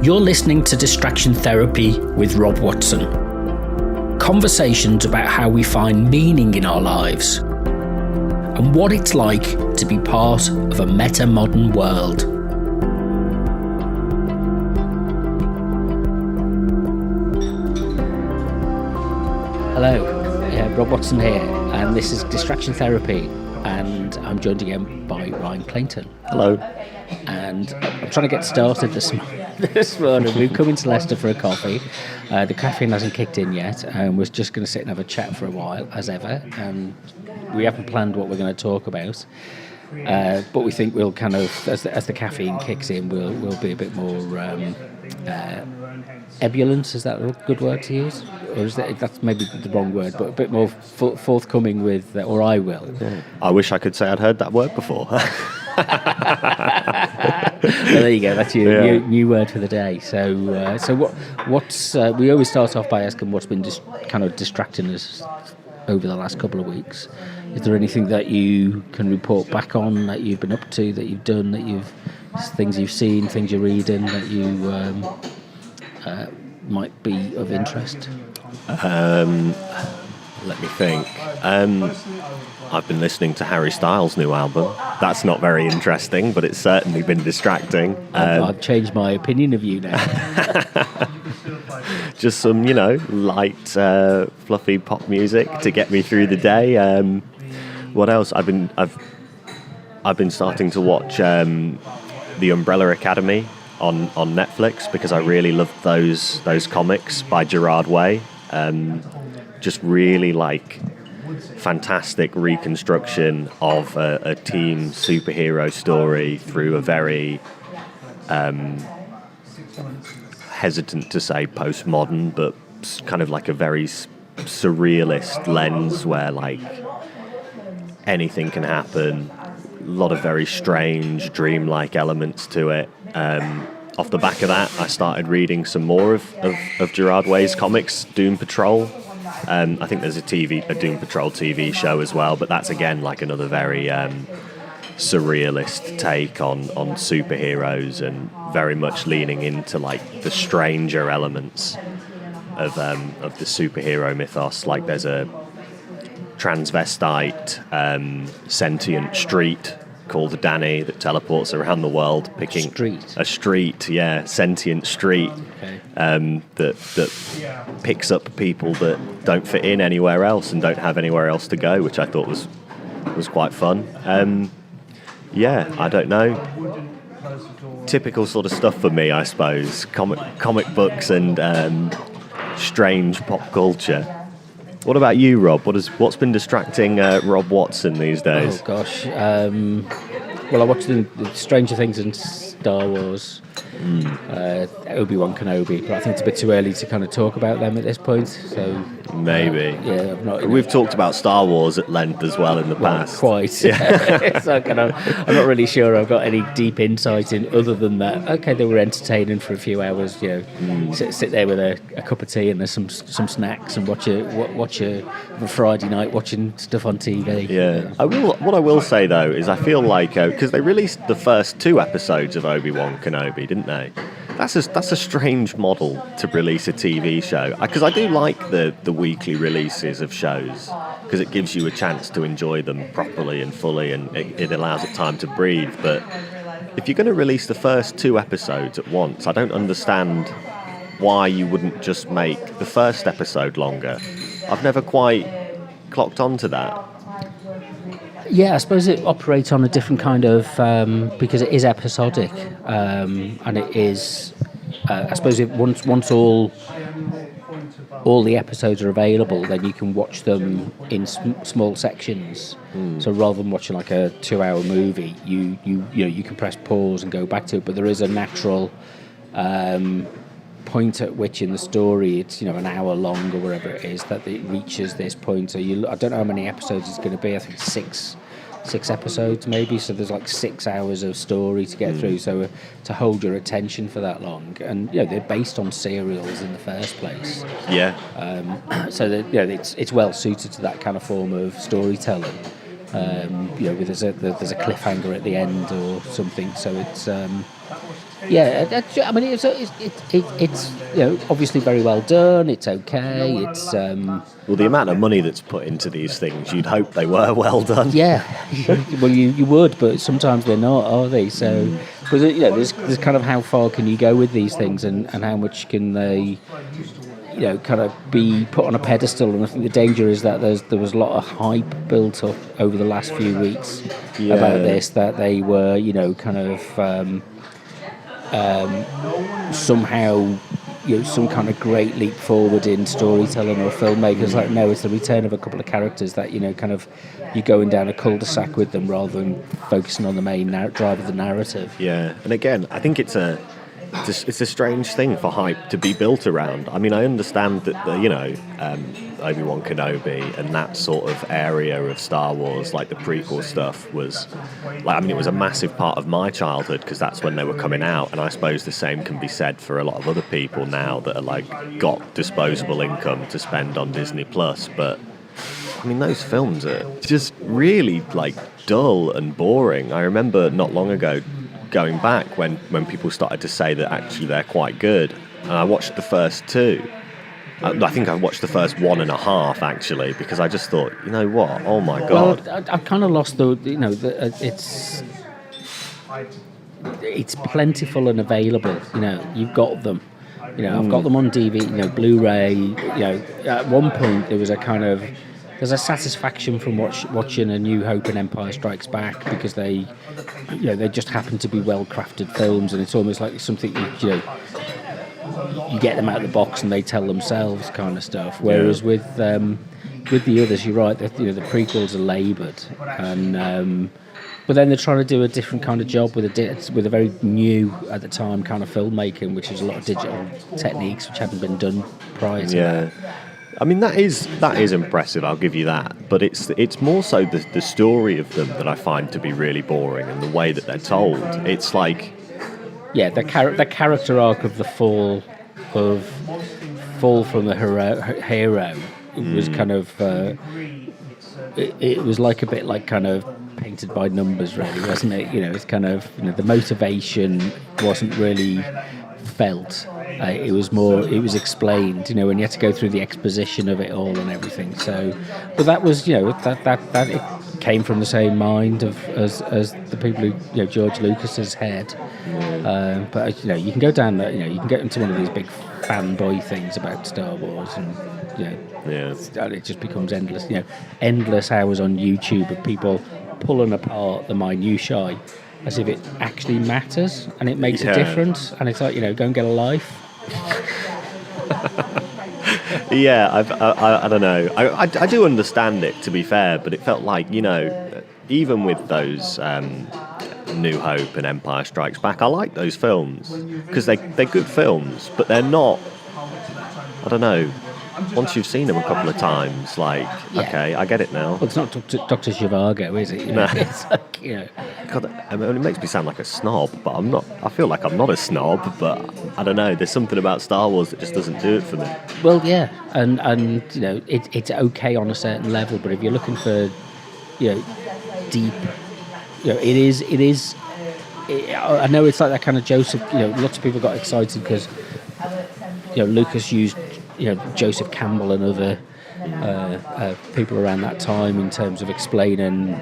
You're listening to Distraction Therapy with Rob Watson. Conversations about how we find meaning in our lives and what it's like to be part of a meta-modern world. Hello, Rob Watson here, and this is Distraction Therapy, and I'm joined again by Ryan Clayton. Hello. And I'm trying to get started this morning. We've come into Leicester for a coffee. The caffeine hasn't kicked in yet, and we're just going to sit and have a chat for a while, as ever. And we haven't planned what we're going to talk about, but we think we'll kind of, as the caffeine kicks in, we'll be a bit more ebullient. Is that a good word to use, or is that's maybe the wrong word? But a bit more forthcoming with, or I will. Yeah. I wish I could say I'd heard that word before. Well, there you go. That's your new word for the day. So what's we always start off by asking what's been kind of distracting us over the last couple of weeks. Is there anything that you can report back on that you've been up to, that you've done, things you've seen, things you're reading that you might be of interest? Let me think. I've been listening to Harry Styles' new album. That's not very interesting, but it's certainly been distracting. I've changed my opinion of you now. Just some, light, fluffy pop music to get me through the day. What else? I've been starting to watch The Umbrella Academy on Netflix because I really loved those comics by Gerard Way. Just really fantastic reconstruction of a team superhero story through a very hesitant to say postmodern, but kind of like a very surrealist lens where anything can happen. A lot of very strange, dreamlike elements to it. Off the back of that, I started reading some more of Gerard Way's comics, Doom Patrol. I think there's a Doom Patrol TV show as well, but that's again another very surrealist take on superheroes and very much leaning into the stranger elements of the superhero mythos. There's a transvestite sentient street called Danny that teleports around the world, picking a street, sentient street, okay. that picks up people that don't fit in anywhere else and don't have anywhere else to go, which I thought was quite fun. I don't know. Typical sort of stuff for me, I suppose. Comic books and strange pop culture. What about you, Rob? What's been distracting Rob Watson these days? Oh gosh, well, I watched the Stranger Things and Star Wars, Obi-Wan Kenobi, but I think it's a bit too early to kind of talk about them at this point. So maybe, we've talked about Star Wars at length as well in the past. Quite, yeah. So I'm not really sure I've got any deep insight in other than that. Okay, they were entertaining for a few hours. Sit there with a cup of tea and there's some snacks and watch a Friday night watching stuff on TV. Yeah, What I will say though is I feel because they released the first 2 episodes of Obi-Wan Kenobi, didn't they? That's a strange model to release a TV show, because I do like the weekly releases of shows because it gives you a chance to enjoy them properly and fully, and it allows it time to breathe. But if you're going to release the first 2 episodes at once, I don't understand why you wouldn't just make the first episode longer. I've never quite clocked onto that. Yeah, I suppose it operates on a different kind of because it is episodic, and it is. I suppose once all the episodes are available, then you can watch them in small sections. So rather than watching a 2-hour movie, you can press pause and go back to it. But there is a natural point at which in the story it's an hour long or wherever it is that it reaches this point. So I don't know how many episodes it's going to be. I think 6 episodes maybe. So there's 6 hours of story to get through. So to hold your attention for that long, and they're based on serials in the first place. Yeah. So that it's well suited to that kind of form of storytelling. There's a cliffhanger at the end or something. So it's I mean, it's obviously very well done. It's okay. It's Well, the amount of money that's put into these things, you'd hope they were well done. yeah. Well, you would, but sometimes they're not, are they? So, because there's kind of how far can you go with these things, and how much can they, kind of be put on a pedestal. And I think the danger is that there was a lot of hype built up over the last few weeks about this, that they were, kind of somehow, some kind of great leap forward in storytelling or filmmakers. Like, no, it's the return of a couple of characters that, kind of, you're going down a cul-de-sac with them rather than focusing on the main drive of the narrative. Yeah, and again, I think it's a strange thing for hype to be built around. I mean, I understand that Obi-Wan Kenobi and that sort of area of Star Wars, like the prequel stuff, was it was a massive part of my childhood because that's when they were coming out. And I suppose the same can be said for a lot of other people now that are got disposable income to spend on Disney Plus. But I mean, those films are just really dull and boring. I remember not long ago going back when people started to say that actually they're quite good, and I watched the first two. I think I watched the first 1.5 actually, because I just thought, you know what, oh my god. Well, I've kind of lost it's plentiful and available. You've got them. I've got them on DVD, Blu-ray. At one point there was there's a satisfaction from watching A New Hope and Empire Strikes Back, because they just happen to be well-crafted films, and it's almost like something you get them out of the box and they tell themselves kind of stuff. Whereas with the others, you're right, the prequels are laboured, and but then they're trying to do a different kind of job with a very new at the time kind of filmmaking, which is a lot of digital techniques which hadn't been done prior to that. I mean, that is impressive, I'll give you that. But it's more so the story of them that I find to be really boring, and the way that they're told. It's like... Yeah, the character arc of the fall from the hero was kind of... It was like a bit like kind of painted by numbers, really, wasn't it? It's kind of... the motivation wasn't really felt. It was explained, when you had to go through the exposition of it all and everything. So, but that was, that it came from the same mind as the people who, George Lucas's head. But you can go down that, you can get into one of these big fanboy things about Star Wars, and it just becomes endless. Endless hours on YouTube of people pulling apart the minutiae as if it actually matters and it makes a difference, and it's like, go and get a life. Yeah, I don't know. I do understand it, to be fair, but it felt like, even with those New Hope and Empire Strikes Back, I like those films because they're good films, but they're not, I don't know, once you've seen them a couple of times, okay, I get it now. Well, it's not Dr. Zhivago, is it? No. It's like, God, I mean, it makes me sound like a snob, but I'm not. I feel like I'm not a snob, but I don't know. There's something about Star Wars that just doesn't do it for me. Well, yeah, and it's okay on a certain level, but if you're looking for, deep, it is. I know it's like that kind of Joseph. Lots of people got excited because, Lucas used, Joseph Campbell and other people around that time in terms of explaining,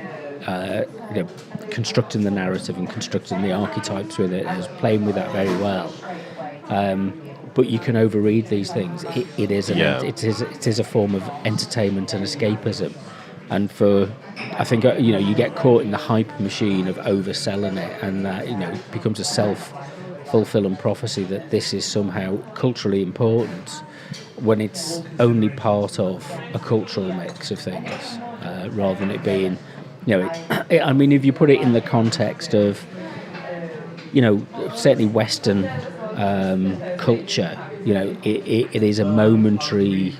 constructing the narrative and constructing the archetypes with it. It was playing with that very well. But you can overread these things. It is a form of entertainment and escapism. And I think you get caught in the hype machine of overselling it, and that it becomes a self-fulfilling prophecy that this is somehow culturally important, when it's only part of a cultural mix of things, rather than it being, I mean, if you put it in the context of, certainly Western culture, it is a momentary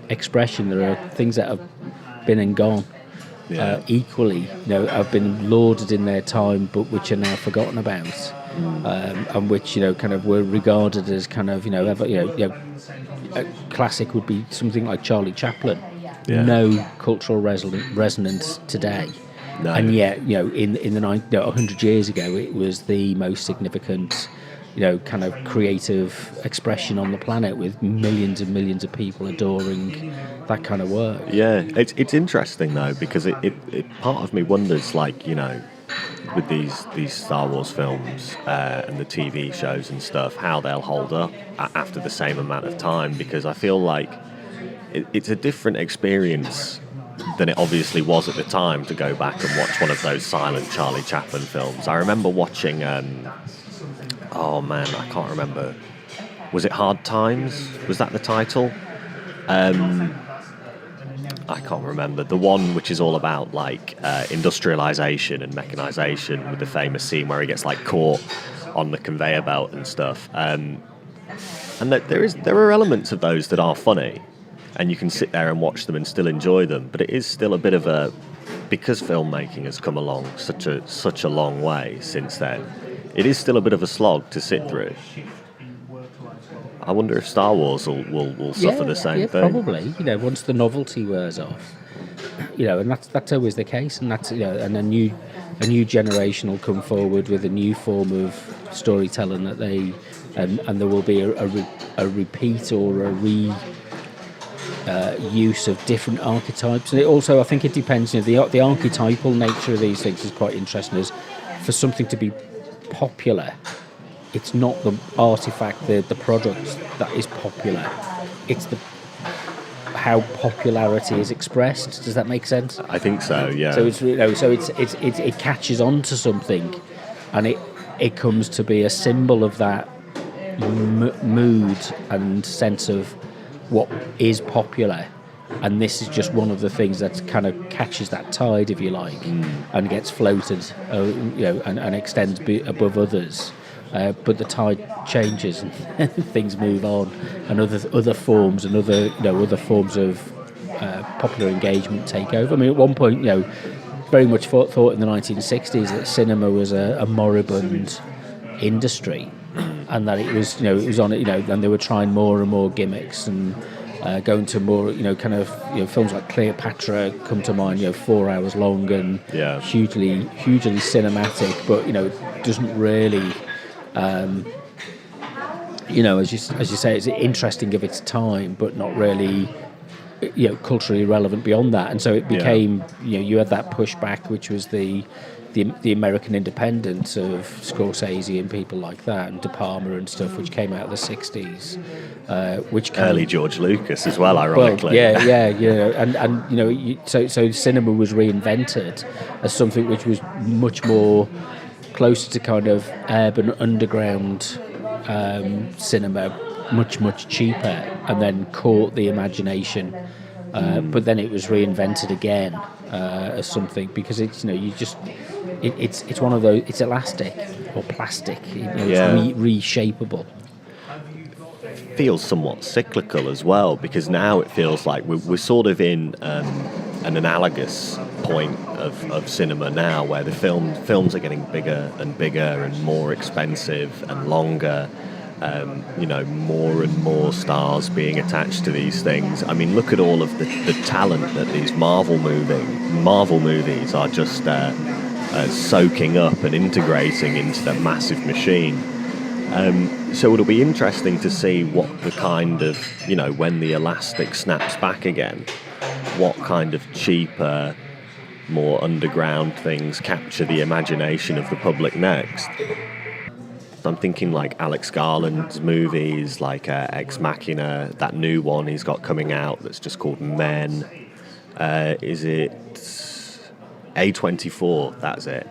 expression. There are things that have been and gone. Equally, have been lauded in their time, but which are now forgotten about, and which kind of were regarded as kind of a classic would be something like Charlie Chaplin. No cultural resonance today. No. And yet, in the 100 years ago, it was the most significant, kind of creative expression on the planet, with millions and millions of people adoring that kind of work. Yeah, it's interesting though, because it part of me wonders, like, with these Star Wars films and the TV shows and stuff, how they'll hold up after the same amount of time, because I feel like it's a different experience than it obviously was at the time to go back and watch one of those silent Charlie Chaplin films. I remember watching, oh man, I can't remember. Was it Hard Times? Was that the title? I can't remember. The one which is all about like industrialization and mechanization, with the famous scene where he gets like caught on the conveyor belt and stuff. And that there are elements of those that are funny, and you can sit there and watch them and still enjoy them. But it is still a bit of a, because filmmaking has come along such a long way since then. It is still a bit of a slog to sit through. I wonder if Star Wars will suffer the same thing. Probably. Once the novelty wears off, and that's always the case, and that's and a new generation will come forward with a new form of storytelling that they, and there will be a repeat or a use of different archetypes. And it also, I think it depends. The archetypal nature of these things is quite interesting. Is for something to be popular, it's not the artifact, the product that is popular. It's how popularity is expressed. Does that make sense? I think so. Yeah. So it catches on to something, and it comes to be a symbol of that mood and sense of what is popular. And this is just one of the things that kind of catches that tide, if you like, and gets floated, and extends above others. But the tide changes and things move on, and other forms and other forms of popular engagement take over. I mean, at one point, very much thought in the 1960s that cinema was a moribund industry, and that it was on and they were trying more and more gimmicks and going to more films like Cleopatra come to mind, 4 hours long and hugely cinematic, but doesn't really. As you say, it's interesting of its time, but not really, culturally relevant beyond that. And so it became, you had that pushback, which was the American independence of Scorsese and people like that, and De Palma and stuff, which came out of the 60s, which early George Lucas as well, ironically. So cinema was reinvented as something which was much more closer to kind of urban underground cinema, much cheaper, and then caught the imagination. But then it was reinvented again as something, because it's it's one of those. It's elastic or plastic. It's reshapeable. Feels somewhat cyclical as well, because now it feels like we're sort of in an analogous point of cinema now, where the films are getting bigger and bigger and more expensive and longer. More and more stars being attached to these things. I mean, look at all of the talent that these Marvel movies are just soaking up and integrating into the massive machine. So it'll be interesting to see what the kind of, when the elastic snaps back again, what kind of cheaper, more underground things capture the imagination of the public next. I'm thinking like Alex Garland's movies, like Ex Machina, that new one he's got coming out that's just called Men. Is it A24? That's it.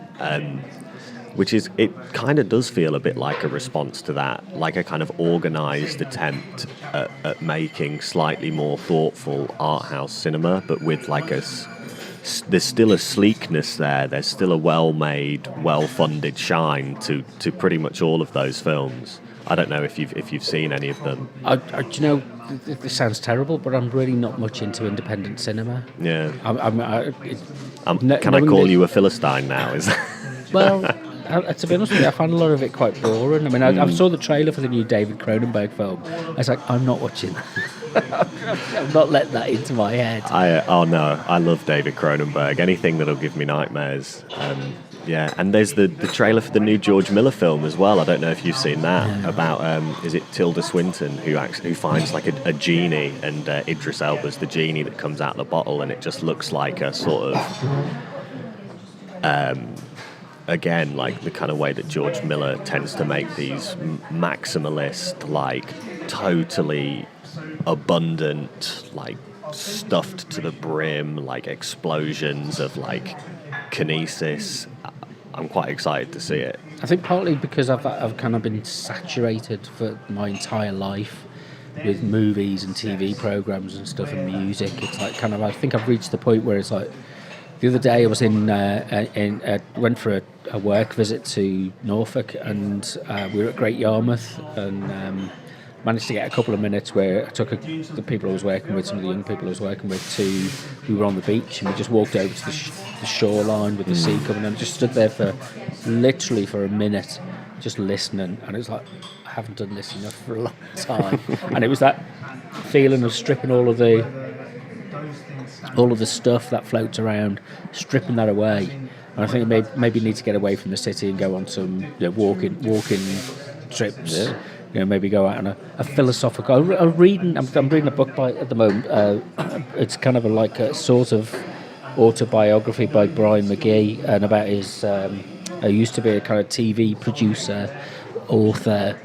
Which is, it kind of does feel a bit like a response to that, like a kind of organised attempt at making slightly more thoughtful art house cinema, but with like there's still a sleekness there. There's still a well-made, well-funded shine to pretty much all of those films. I don't know if you've seen any of them. This sounds terrible, but I'm really not much into independent cinema. Yeah. Can I call you a Philistine now? Is well, to be honest with you, I found a lot of it quite boring. I mean, I saw the trailer for the new David Cronenberg film. I was like, I'm not watching that. I'm not letting that into my head. I love David Cronenberg. Anything that'll give me nightmares. Yeah, and there's the trailer for the new George Miller film as well. I don't know if you've seen that. About is it Tilda Swinton who finds like a genie, and Idris Elba's the genie that comes out of the bottle, and it just looks like a sort of again, like the kind of way that George Miller tends to make these maximalist, like totally abundant, like stuffed to the brim, like explosions of like kinesis. I'm quite excited to see it. I think partly because I've kind of been saturated for my entire life with movies and TV programs and stuff and music. It's like kind of, I think I've reached the point where it's like, the other day I was went for a work visit to Norfolk, and we were at Great Yarmouth, and managed to get a couple of minutes where I took the people I was working with, some of the young people I was working with, we were on the beach, and we just walked over to the shoreline with the sea coming, and just stood there for literally for a minute, just listening. And it was like, I haven't done this enough for a long time. And it was that feeling of stripping all of the stuff that floats around, stripping that away. And I think maybe need to get away from the city and go on some walking trips. Yeah. Maybe go out on a philosophical. I'm reading a book at the moment. It's kind of like a sort of autobiography by Brian McGee, and about his. He used to be a kind of TV producer, author,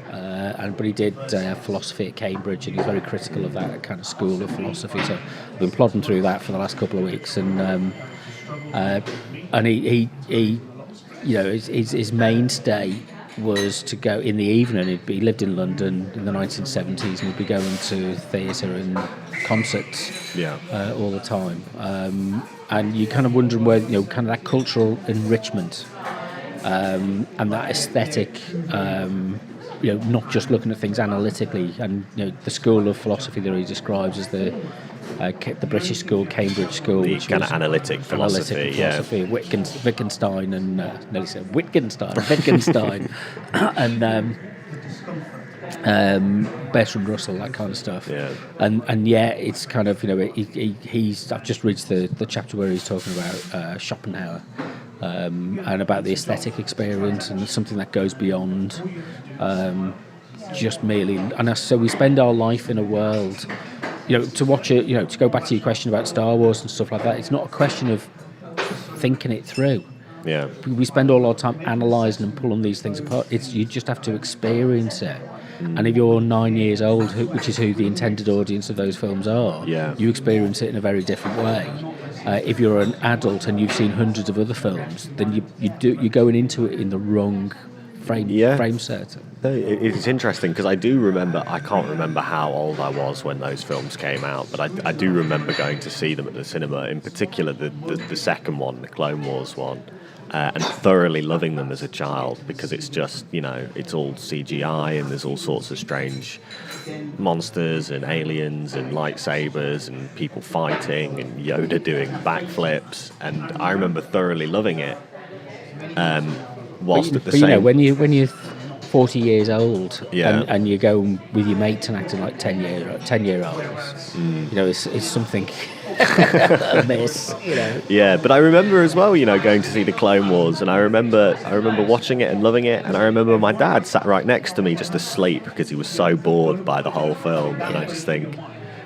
but he did philosophy at Cambridge, and he's very critical of that kind of school of philosophy. So I've been plodding through that for the last couple of weeks, and he his mainstay was to go in the evening. He lived in London in the 1970s, and he'd be going to theatre and concerts all the time. And you kind of wondering where, kind of that cultural enrichment and that aesthetic, not just looking at things analytically. And the school of philosophy that he describes as the British school, Cambridge school, the which kind of analytic philosophy, Wittgenstein and nearly said Wittgenstein, and Bertrand Russell, that kind of stuff. Yeah. And it's kind of he's. I've just reached the chapter where he's talking about Schopenhauer. And about the aesthetic experience, and something that goes beyond just merely. And so we spend our life in a world, to watch it. To go back to your question about Star Wars and stuff like that. It's not a question of thinking it through. Yeah. We spend all our time analysing and pulling these things apart. You just have to experience it. And if you're 9 years old, which is who the intended audience of those films are, you experience it in a very different way. If you're an adult and you've seen hundreds of other films, then you're going into it in the wrong frame set. It's interesting because I can't remember how old I was when those films came out, but I do remember going to see them at the cinema, in particular the second one, the Clone Wars one. And thoroughly loving them as a child, because it's just, it's all CGI, and there's all sorts of strange monsters and aliens and lightsabers and people fighting and Yoda doing backflips, and I remember thoroughly loving it. When you're 40 years old and you go with your mates and acting like 10-year-olds, it's something amiss, Yeah, but I remember as well, going to see the Clone Wars, and I remember watching it and loving it, and I remember my dad sat right next to me just asleep because he was so bored by the whole film, and I just think,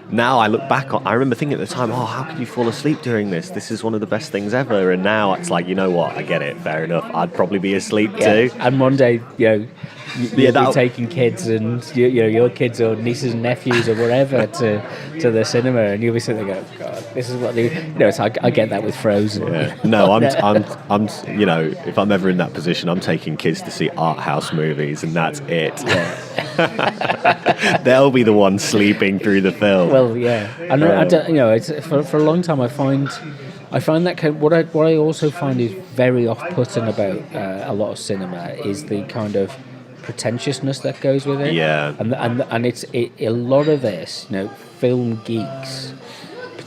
now I look back I remember thinking at the time, how could you fall asleep during this? This is one of the best things ever. And now it's like, what? I get it. Fair enough. I'd probably be asleep too. And one day, you'll be taking kids and your kids or nieces and nephews or whatever to the cinema, and you'll be sitting there going, God, this is what they. I get that with Frozen. Yeah. No, I'm if I'm ever in that position, I'm taking kids to see art house movies, and that's it. Yeah. They'll be the ones sleeping through the film. Well, yeah, and I don't, it's for a long time. I find that what I also find is very off-putting about a lot of cinema is the kind of pretentiousness that goes with it. Yeah, and it's a lot of this, film geeks,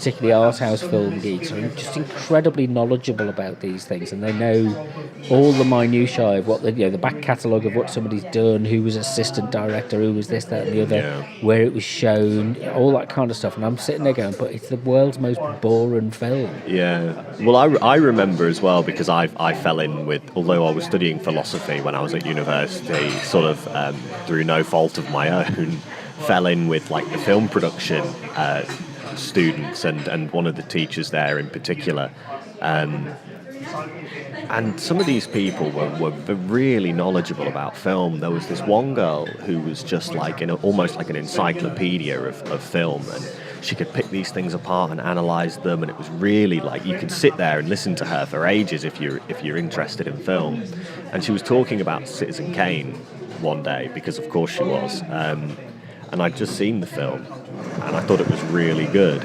particularly art house film geeks, are just incredibly knowledgeable about these things, and they know all the minutiae of what the back catalogue of what somebody's done, who was assistant director, who was this, that, and the other, where it was shown, all that kind of stuff. And I'm sitting there going, but it's the world's most boring film. Yeah. Well, I remember as well, because I fell in with, although I was studying philosophy when I was at university, sort of through no fault of my own, fell in with like the film production students and one of the teachers there in particular. And some of these people were really knowledgeable about film. There was this one girl who was just like almost like an encyclopedia of film, and she could pick these things apart and analyse them, and it was really like you could sit there and listen to her for ages if you're interested in film. And she was talking about Citizen Kane one day, because of course she was, and I'd just seen the film and I thought it was really good.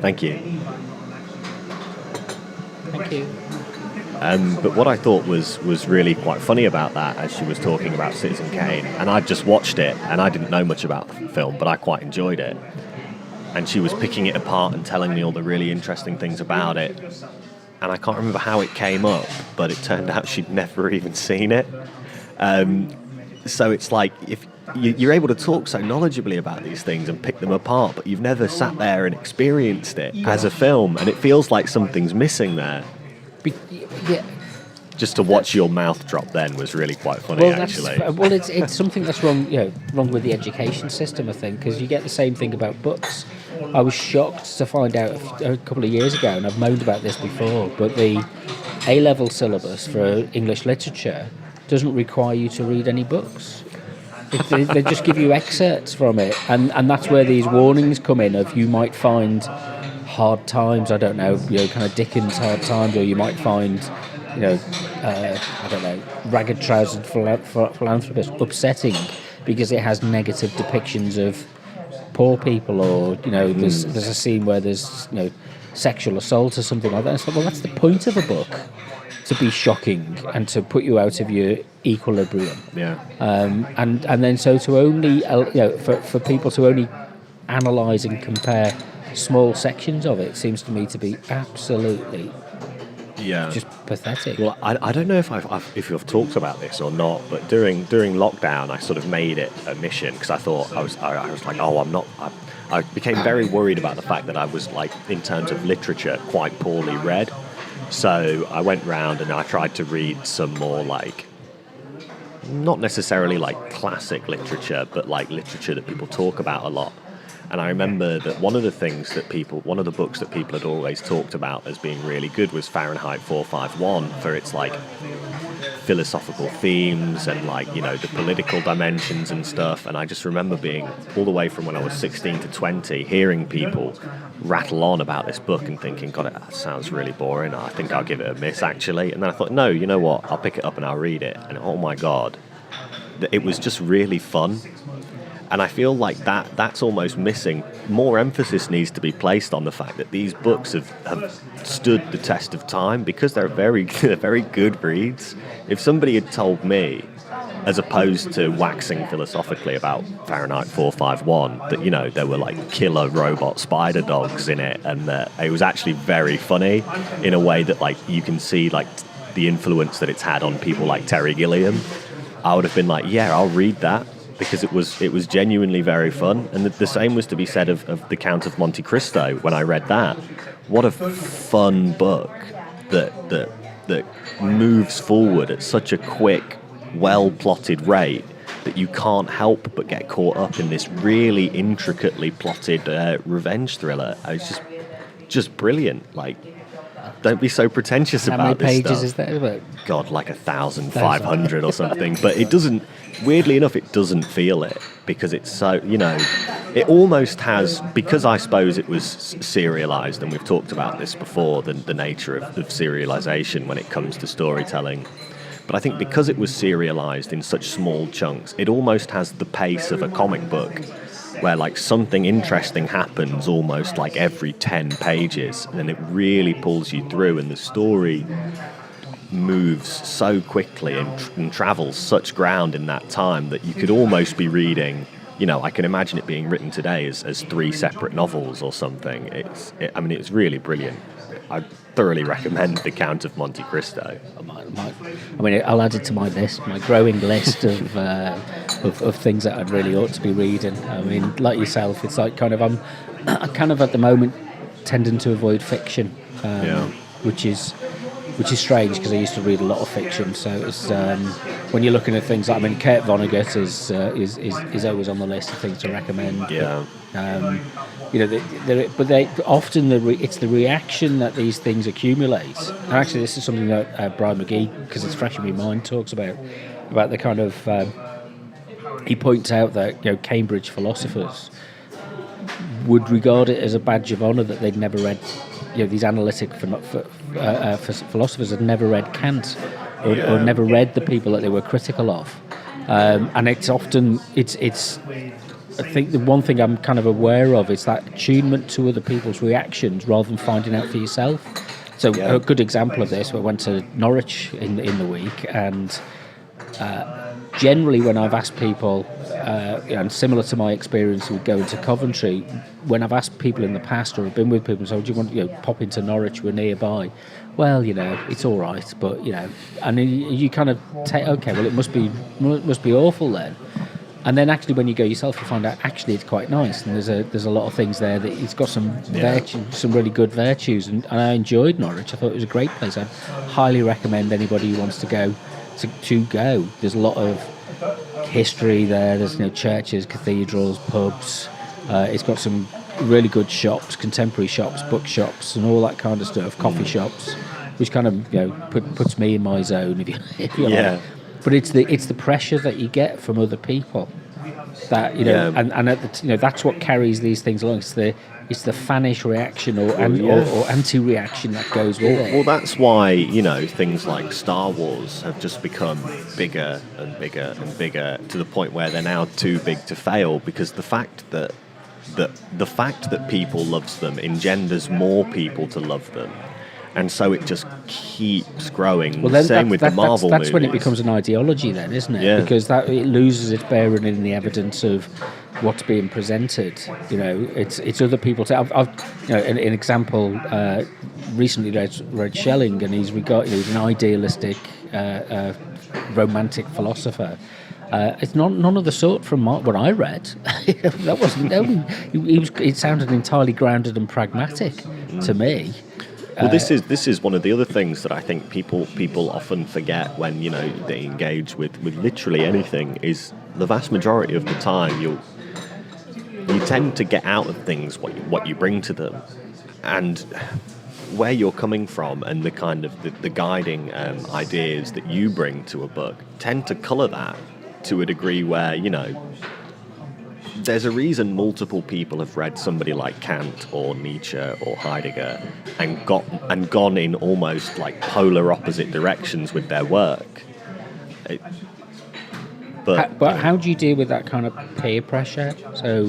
Thank you. Thank you. But what I thought was really quite funny about that, as she was talking about Citizen Kane, and I'd just watched it, and I didn't know much about the film, but I quite enjoyed it. And she was picking it apart and telling me all the really interesting things about it. And I can't remember how it came up, but it turned out she'd never even seen it. So it's like, if you're able to talk so knowledgeably about these things and pick them apart, but you've never sat there and experienced it as a film, and it feels like something's missing there. Just to watch your mouth drop then was really quite funny, actually. Well, it's something that's wrong, wrong with the education system, I think, because you get the same thing about books. I was shocked to find out a couple of years ago, and I've moaned about this before, but the A-level syllabus for English literature doesn't require you to read any books. They just give you excerpts from it, and that's where these warnings come in of you might find hard times, I don't know, kind of Dickens hard times, or you might find, I don't know, ragged-trousered philanthropist upsetting because it has negative depictions of poor people, or there's a scene where there's sexual assault or something like that. And it's like, well, that's the point of a book, to be shocking and to put you out of your equilibrium. Yeah. And then so to only for people to only analyse and compare small sections of it seems to me to be absolutely just pathetic. Well, I don't know if you've talked about this or not, but during lockdown I sort of made it a mission, because I thought I was like, I became very worried about the fact that I was, like, in terms of literature, quite poorly read. So I went round and I tried to read some more, like, not necessarily like classic literature, but like literature that people talk about a lot. And I remember that one of the books that people had always talked about as being really good was Fahrenheit 451, for its like philosophical themes and like, the political dimensions and stuff. And I just remember being, all the way from when I was 16 to 20, hearing people rattle on about this book and thinking, God, that sounds really boring. I think I'll give it a miss, actually. And then I thought, no, you know what? I'll pick it up and I'll read it. And oh my God, it was just really fun. And I feel like that's almost missing. More emphasis needs to be placed on the fact that these books have stood the test of time, because they're very good reads. If somebody had told me, as opposed to waxing philosophically about Fahrenheit 451, that there were like killer robot spider dogs in it, and that it was actually very funny in a way that, like, you can see like the influence that it's had on people like Terry Gilliam, I would have been like, yeah, I'll read that, because it was genuinely very fun. And the same was to be said of The Count of Monte Cristo. When I read that, what a fun book that moves forward at such a quick, well-plotted rate that you can't help but get caught up in this really intricately plotted revenge thriller. It's just brilliant. Like, don't be so pretentious about this stuff. How many pages is that? God, like 1,500 or something. But it doesn't, weirdly enough, it doesn't feel it, because it's so, it almost has, because I suppose it was serialised, and we've talked about this before, the nature of serialisation when it comes to storytelling. But I think because it was serialised in such small chunks, it almost has the pace of a comic book, where like something interesting happens almost like every 10 pages, and it really pulls you through, and the story moves so quickly and travels such ground in that time that you could almost be reading, I can imagine it being written today as 3 separate novels or something. It's really brilliant. I thoroughly recommend The Count of Monte Cristo. I'll add it to my list, my growing list of things that I'd really ought to be reading. I mean, like yourself, it's like I'm kind of at the moment tending to avoid fiction, which is strange because I used to read a lot of fiction. So it's when you're looking at things like, Kurt Vonnegut is always on the list of things to recommend. Yeah. But they often it's the reaction that these things accumulate. And actually, this is something that Brian McGee, because it's fresh in my mind, talks about the kind of. He points out that Cambridge philosophers would regard it as a badge of honour that they'd never read. These analytic philosophers had never read Kant or never read the people that they were critical of, and it's often it's. I think the one thing I'm kind of aware of is that attunement to other people's reactions rather than finding out for yourself. So a good example of this, we went to Norwich in the week, and generally when I've asked people, and similar to my experience with going to Coventry, when I've asked people in the past or have been with people, so do you want to pop into Norwich, we're nearby? Well, it's all right, but and you kind of take, okay, well it must be awful then. And then actually when you go yourself, you find out actually it's quite nice, and there's a lot of things there that it's got some some really good virtues, and I enjoyed Norwich. I thought it was a great place. I'd highly recommend anybody who wants to go to go. There's a lot of history there. There's churches, cathedrals, pubs. It's got some really good shops, contemporary shops, bookshops, and all that kind of stuff. Coffee shops, which kind of puts me in my zone if you like. But it's the pressure that you get from other people that and at the, that's what carries these things along. It's the fanish reaction or anti-reaction that goes with it. Well, that's why things like Star Wars have just become bigger and bigger and bigger to the point where they're now too big to fail, because the fact that people loves them engenders more people to love them. And so it just keeps growing. Well, then Same with the Marvel movies. That's when it becomes an ideology then, isn't it? Yeah. Because it loses its bearing in the evidence of what's being presented. It's other people. I've an example, recently read Schelling, and he's an idealistic, romantic philosopher. It's none of the sort from what I read. That wasn't. It sounded entirely grounded and pragmatic to me. Well, this is one of the other things that I think people often forget when they engage with literally anything. Is the vast majority of the time you tend to get out of things what you bring to them, and where you're coming from, and the kind of the guiding ideas that you bring to a book tend to colour that to a degree where there's a reason multiple people have read somebody like Kant or Nietzsche or Heidegger and gone in almost like polar opposite directions with their work. But how do you deal with that kind of peer pressure? So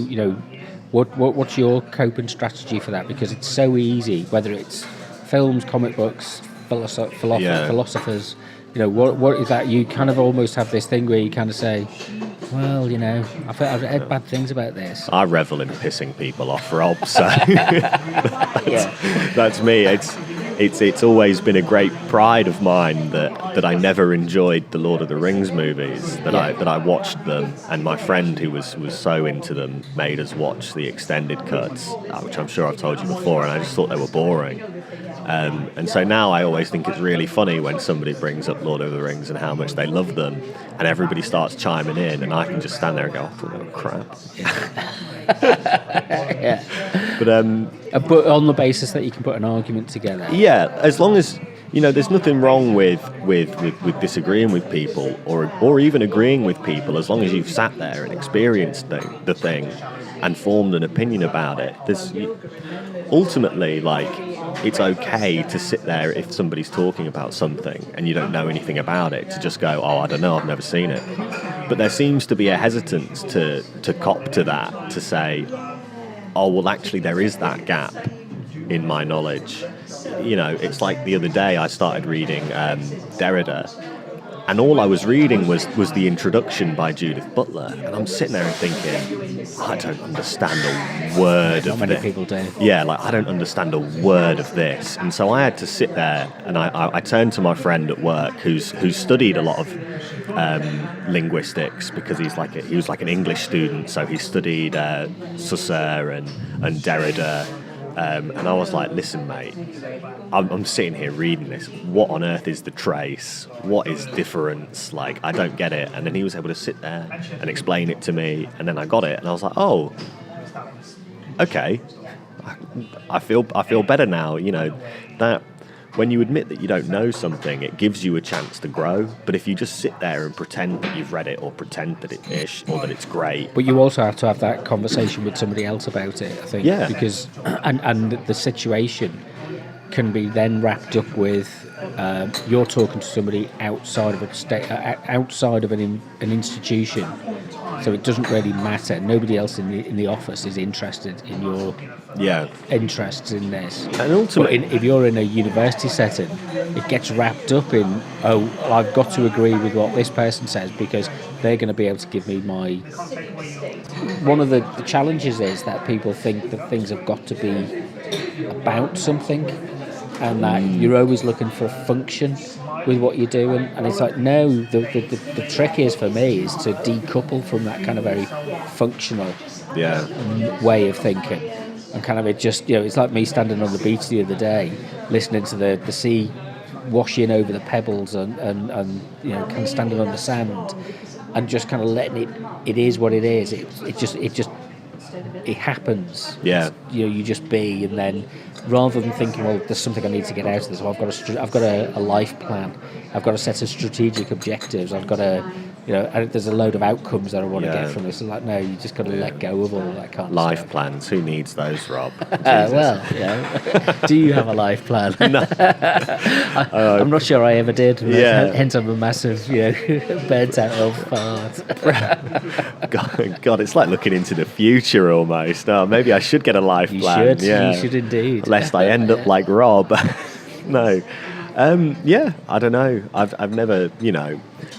what's your coping strategy for that? Because it's so easy, whether it's films, comic books, philosophers. What is that? You kind of almost have this thing where you kind of say, well, I've heard bad things about this. I revel in pissing people off, Rob. So that's me. It's always been a great pride of mine that I never enjoyed the Lord of the Rings movies. That I watched them, and my friend who was so into them made us watch the extended cuts, which I'm sure I've told you before, and I just thought they were boring. And so now I always think it's really funny when somebody brings up Lord of the Rings and how much they love them, and everybody starts chiming in, and I can just stand there and go, I thought they were crap. But on the basis that you can put an argument together. Yeah, as long as there's nothing wrong with disagreeing with people or even agreeing with people, as long as you've sat there and experienced the thing and formed an opinion about it. Ultimately, it's okay to sit there if somebody's talking about something and you don't know anything about it, to just go, oh, I don't know, I've never seen it. But there seems to be a hesitance to cop to that, to say, oh, well, actually, there is that gap in my knowledge. It's like the other day I started reading Derrida, and all I was reading was the introduction by Judith Butler, and I'm sitting there and thinking, I don't understand a word of this. Not many people do. Yeah, like I don't understand a word of this, and so I had to sit there, and I turned to my friend at work who's studied a lot of linguistics, because he was like an English student, so he studied Saussure and Derrida. And I was like, listen, mate, I'm sitting here reading this. What on earth is the trace? What is difference? Like, I don't get it. And then he was able to sit there and explain it to me. And then I got it. And I was like, oh, okay. I feel better now. You know, that when you admit that you don't know something, it gives you a chance to grow. But if you just sit there and pretend that you've read it, or pretend that it's ish, or that it's great. But you also have to have that conversation with somebody else about it, I think. Yeah. Because, and the situation can be then wrapped up with you're talking to somebody outside of outside of an institution. So it doesn't really matter. Nobody else in the office is interested in your interests in this. And ultimately, if you're in a university setting, it gets wrapped up in, oh, I've got to agree with what this person says because they're going to be able to give me my... One of the challenges is that people think that things have got to be about something, and that you're always looking for a function with what you're doing, and it's like, no, the trick is, for me, is to decouple from that kind of very functional way of thinking, and kind of it just, you know, it's like me standing on the beach the other day listening to the sea washing over the pebbles and you know, kind of standing on the sand and just kind of letting it is what it is. It happens. Yeah. You know, you just be, and then rather than thinking, well, there's something I need to get out of this, well, I've got a life plan, I've got a set of strategic objectives, I've got there's a load of outcomes that I want to get from this. And like, no, you just got to let go of all that kind of life stuff. plans. Who needs those, Rob? Well, do you have a life plan? No. I'm not sure I ever did. Hence, I'm a massive, burnt out old fart. God, it's like looking into the future almost. Oh, maybe I should get a life plan. You should indeed. Lest I end up like Rob. No. I don't know. I've never,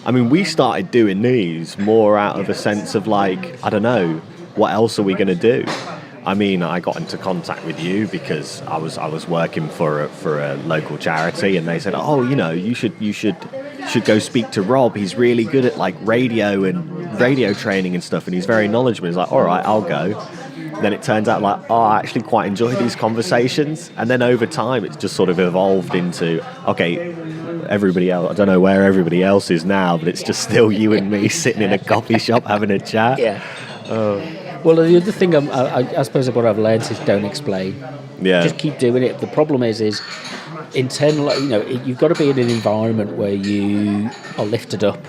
I mean, we started doing these more out of a sense of like, I don't know, what else are we going to do? I mean, I got into contact with you because I was working for a local charity, and they said, oh, you should go speak to Rob. He's really good at like radio and radio training and stuff, and he's very knowledgeable. He's like, all right, I'll go. Then it turns out like, I actually quite enjoy these conversations. And then over time, it's just sort of evolved into, okay, everybody else, I don't know where everybody else is now, but it's just still you and me sitting in a coffee shop having a chat. Yeah. Well, the other thing I suppose what I've learned is don't explain. Yeah. Just keep doing it. The problem is internal. You've got to be in an environment where you are lifted up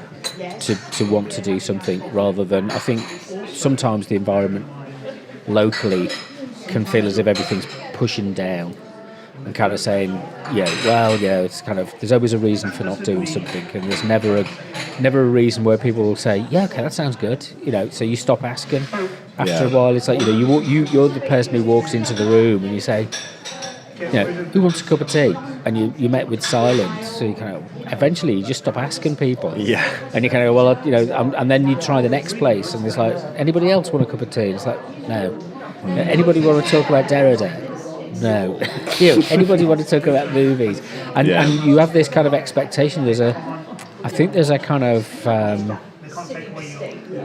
to want to do something, rather than, I think sometimes the environment locally can feel as if everything's pushing down and kind of saying, it's kind of, there's always a reason for not doing something, and there's never a reason where people will say, okay, that sounds good, so you stop asking. After a while, it's like, you're the person who walks into the room and you say, who wants a cup of tea? And you met with silence, so you kind of, eventually you just stop asking people. Yeah. And you kind of go, and then you try the next place, and it's like, anybody else want a cup of tea? And it's like, no. Anybody want to talk about Derrida? No. Anybody want to talk about movies? And you have this kind of expectation. I think there's a kind of, and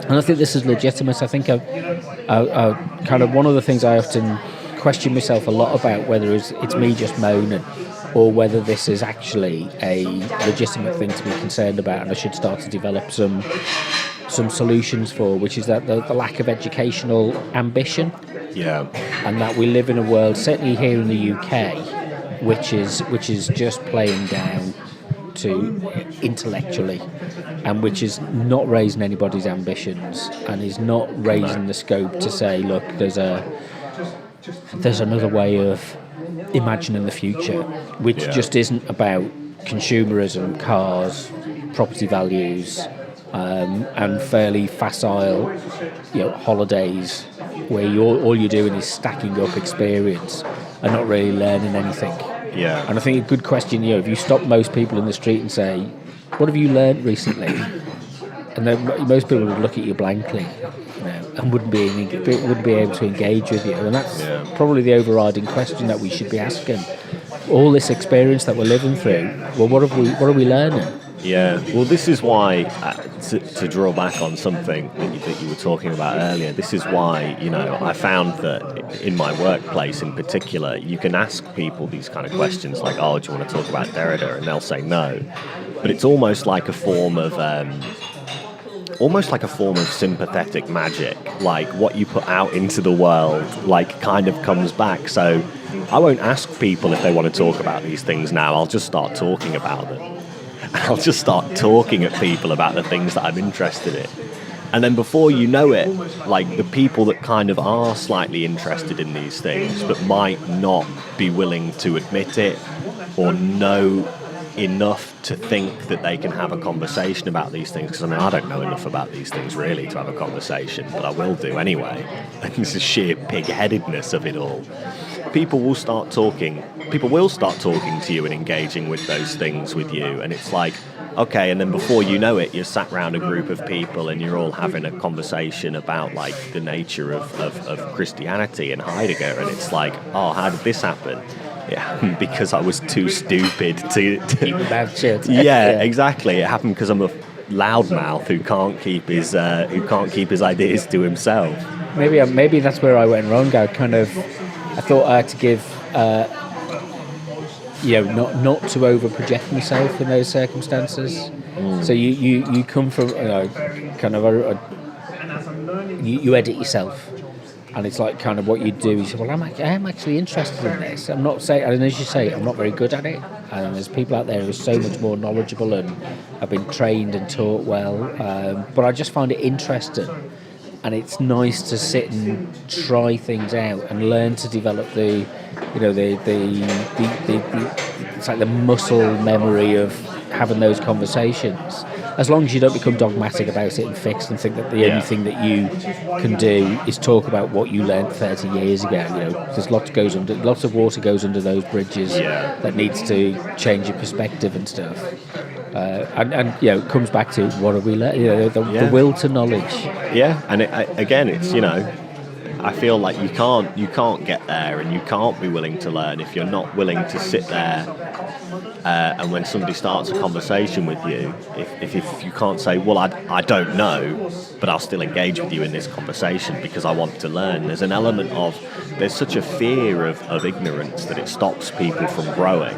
I think this is legitimate. I think kind of one of the things I often question myself a lot about, whether it's me just moaning, or whether this is actually a legitimate thing to be concerned about, and I should start to develop some solutions for, which is that the lack of educational ambition. Yeah. And that we live in a world, certainly here in the UK, which is just playing down to intellectually, and which is not raising anybody's ambitions, and is not raising the scope to say, look, there's another way of imagining the future, which just isn't about consumerism, cars, property values, and fairly facile, holidays where all you're doing is stacking up experience and not really learning anything. Yeah. And I think a good question, if you stop most people in the street and say, what have you learned recently? And then most people would look at you blankly, and wouldn't be able to engage with you. And that's probably the overriding question that we should be asking. All this experience that we're living through, well, what are we learning? Yeah, well, this is why, to draw back on something that you were talking about earlier, this is why, I found that in my workplace in particular, you can ask people these kind of questions like, oh, do you want to talk about Derrida? And they'll say no. But it's almost like a form of sympathetic magic, like what you put out into the world, like kind of comes back. So I won't ask people if they want to talk about these things now. I'll just start talking about them. I'll just start talking at people about the things that I'm interested in. And then before you know it, like the people that kind of are slightly interested in these things but might not be willing to admit it or know enough to think that they can have a conversation about these things, because I don't know enough about these things really to have a conversation, but I will do anyway. And it's the sheer pig-headedness of it all. People will start talking to you and engaging with those things with you, and it's like, okay, and then before you know it, you're sat around a group of people and you're all having a conversation about like the nature of Christianity and Heidegger, and it's like, oh, how did this happen? It happened because I was too stupid to keep about shit. Yeah, exactly. It happened because I'm a loudmouth who can't keep his ideas to himself. Maybe that's where I went wrong. I thought I had to give, not to over project myself in those circumstances. So you come from you edit yourself. And it's like kind of what you do. You say, well, I'm actually interested in this. I'm not saying, and as you say, I'm not very good at it. And there's people out there who are so much more knowledgeable and have been trained and taught well. But I just find it interesting, and it's nice to sit and try things out and learn to develop the it's like the muscle memory of having those conversations. As long as you don't become dogmatic about it and fixed and think that the only thing that you can do is talk about what you learned 30 years ago. There's lots of water goes under those bridges that needs to change your perspective and stuff. And it comes back to what have we learned? The will to knowledge. Yeah, and it's I feel like you can't get there, and you can't be willing to learn if you're not willing to sit there. And when somebody starts a conversation with you, if you can't say, well, I don't know, but I'll still engage with you in this conversation because I want to learn, there's an element of, there's such a fear of ignorance that it stops people from growing.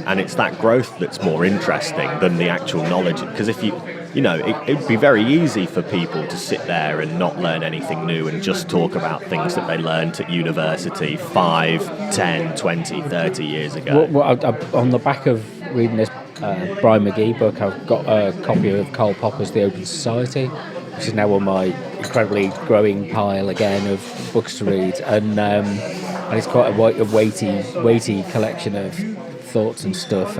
And it's that growth that's more interesting than the actual knowledge. Because if it'd be very easy for people to sit there and not learn anything new and just talk about things that they learned at university 5, 10, 20, 30 years ago. On the back of reading this Brian McGee book, I've got a copy of Karl Popper's The Open Society, which is now on my incredibly growing pile again of books to read. And it's quite a weighty collection of thoughts and stuff.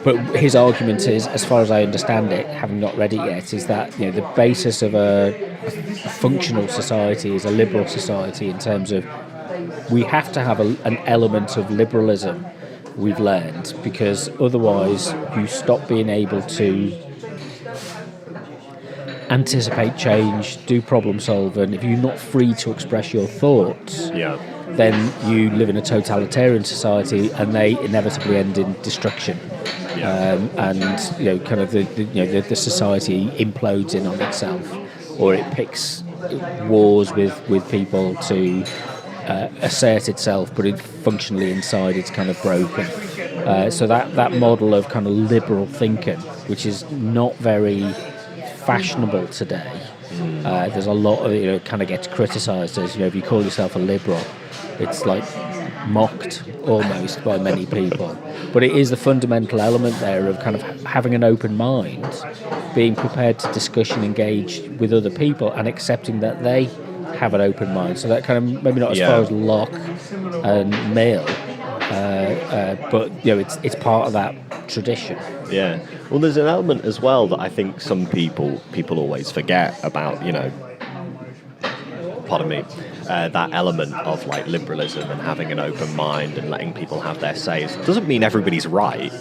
But his argument is, as far as I understand it, having not read it yet, is that the basis of a functional society is a liberal society, in terms of we have to have an element of liberalism, we've learned, because otherwise you stop being able to anticipate change, do problem solving. If you're not free to express your thoughts, then you live in a totalitarian society, and they inevitably end in destruction. And kind of the society implodes in on itself, or it picks wars with people to assert itself, but functionally inside it's kind of broken. So that model of kind of liberal thinking, which is not very fashionable today. There's a lot of it kind of gets criticised as if you call yourself a liberal, it's like mocked almost by many people. But it is the fundamental element there of kind of having an open mind, being prepared to discuss and engage with other people, and accepting that they have an open mind. So that kind of, maybe not as far as Locke and Mill, but it's part of that tradition. Yeah. Well, there's an element as well that I think some people always forget about. Pardon me. That element of like liberalism and having an open mind and letting people have their say doesn't mean everybody's right.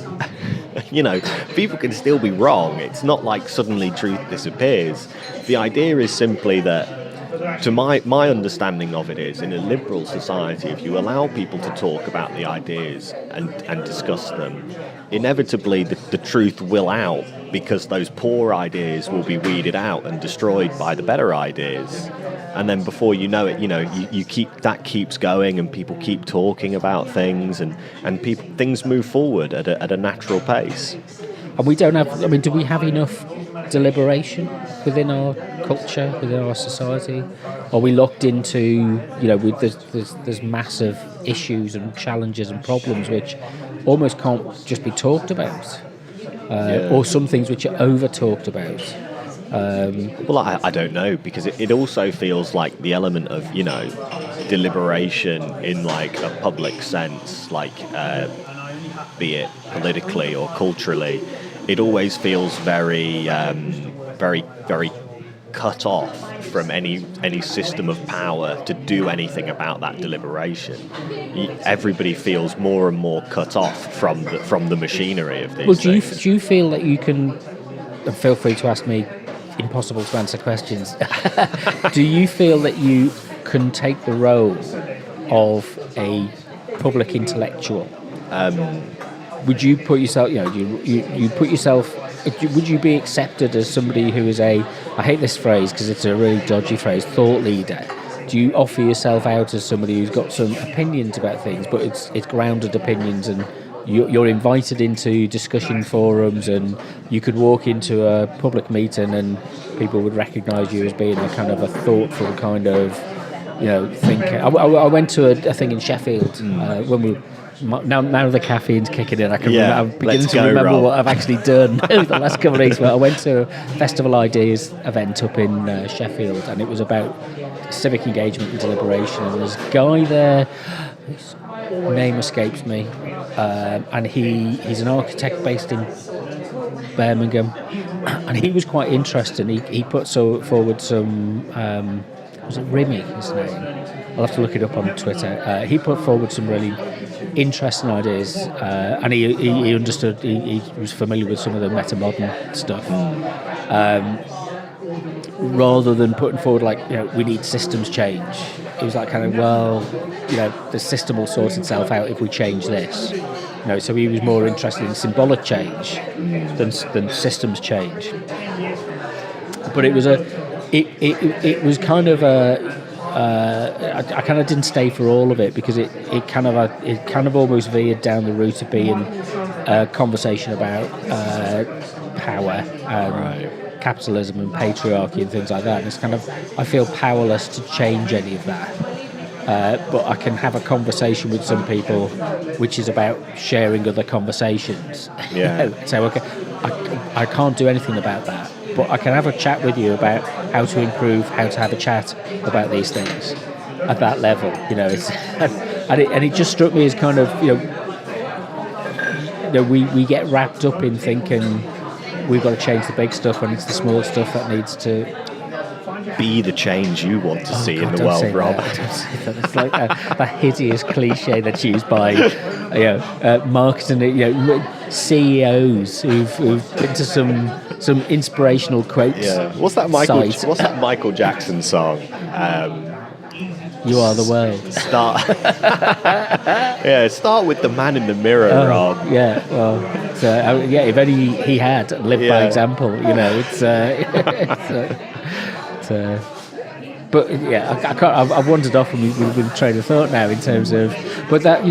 People can still be wrong. It's not like suddenly truth disappears. The idea is simply that, to my understanding of it is, in a liberal society, if you allow people to talk about the ideas and discuss them, inevitably the truth will out, because those poor ideas will be weeded out and destroyed by the better ideas. And then before you know it, you keeps going, and people keep talking about things, and things move forward at a natural pace. And we don't have. I mean, do we have enough deliberation within our culture, within our society? Are we locked into, there's massive issues and challenges and problems which almost can't just be talked about, or some things which are over talked about. Well, I don't know, because it also feels like the element of, deliberation in like a public sense, like be it politically or culturally, it always feels very, very, very cut off from any system of power to do anything about that deliberation. Everybody feels more and more cut off from the machinery of these things. Do you feel that you can? And feel free to ask me impossible to answer questions. Do you feel that you can take the role of a public intellectual? Would you put yourself, you put yourself, would you be accepted as somebody who is I hate this phrase because it's a really dodgy phrase, thought leader? Do you offer yourself out as somebody who's got some opinions about things, but it's grounded opinions, and you're invited into discussion forums, and you could walk into a public meeting and people would recognise you as being a kind of a thoughtful kind of, thinker? I went to a thing in Sheffield when we. Now the caffeine's kicking in. I'm beginning to remember Rob. what I've actually done over the last couple of weeks. But I went to a Festival Ideas event up in Sheffield, and it was about civic engagement and deliberation. And there's a guy there, his name escapes me, and he's an architect based in Birmingham, and he was quite interesting. He put forward some. Was it Remy, his name? I'll have to look it up on Twitter. He put forward some really interesting ideas, and he understood. He was familiar with some of the meta-modern stuff, rather than putting forward we need systems change. It was like kind of, the system will sort itself out if we change this. So he was more interested in symbolic change than systems change. But it was it was kind of I kind of didn't stay for all of it, because it kind of almost veered down the route of being a conversation about power and capitalism and patriarchy and things like that. And it's kind of, I feel powerless to change any of that. But I can have a conversation with some people which is about sharing other conversations. Yeah. So I can't do anything about that, but I can have a chat with you about how to improve, how to have a chat about these things at that level. It's and it just struck me as kind of we get wrapped up in thinking we've got to change the big stuff when it's the small stuff that needs to be the change you want to see in the world, Rob. It's like a hideous cliche that's used by marketing, CEOs who've been to some inspirational quotes. Yeah. What's that Michael Jackson song? You are the world. Start with the man in the mirror, Rob. Yeah, well, if only he had lived by example, but I've wandered off, and we've been train of thought now in terms of, but that,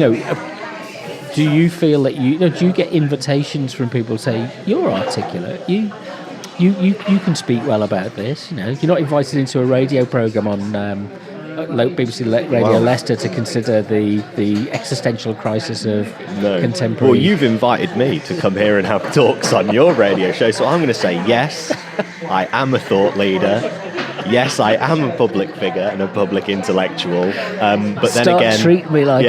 do you feel that do you get invitations from people to say, you're articulate, you can speak well about this, you're not invited into a radio programme on BBC Radio Leicester to consider the existential crisis of contemporary... Well, you've invited me to come here and have talks on your radio show, so I'm going to say yes, I am a thought leader. Yes, I am a public figure and a public intellectual. Treat me like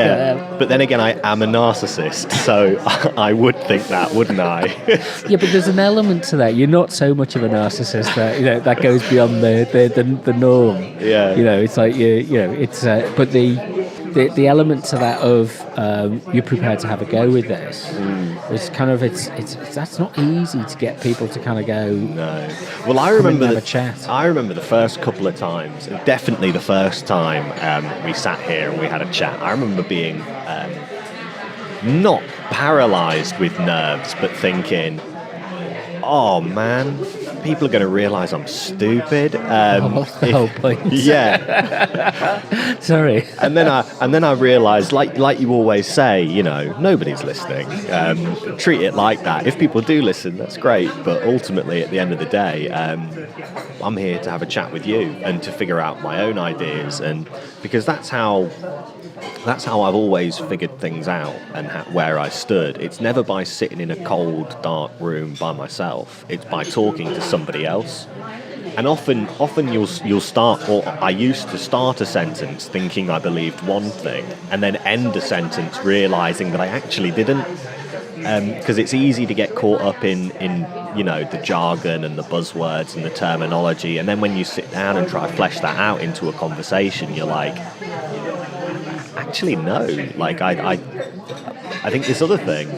but then again, I am a narcissist, so I would think that, wouldn't I? Yeah, but there's an element to that. You're not so much of a narcissist that that goes beyond the norm. Yeah. It's like it's but the element to that of you're prepared to have a go with this. It's kind of it's that's not easy to get people to kind of go. No. Well, I remember have a chat. I remember the first couple of times, definitely the first time we sat here and we had a chat. I remember being not paralysed with nerves, but thinking, oh man, people are going to realise I'm stupid. What's the whole point? Yeah. Sorry. And then I realised, like you always say, nobody's listening. Treat it like that. If people do listen, that's great. But ultimately, at the end of the day, I'm here to have a chat with you and to figure out my own ideas, and because that's how I've always figured things out and where I stood. It's never by sitting in a cold, dark room by myself. It's by talking to somebody else. And often you'll start, or I used to start a sentence thinking I believed one thing, and then end a sentence realising that I actually didn't. Because it's easy to get caught up in the jargon and the buzzwords and the terminology, and then when you sit down and try to flesh that out into a conversation, you're like, actually no, like I think this other thing,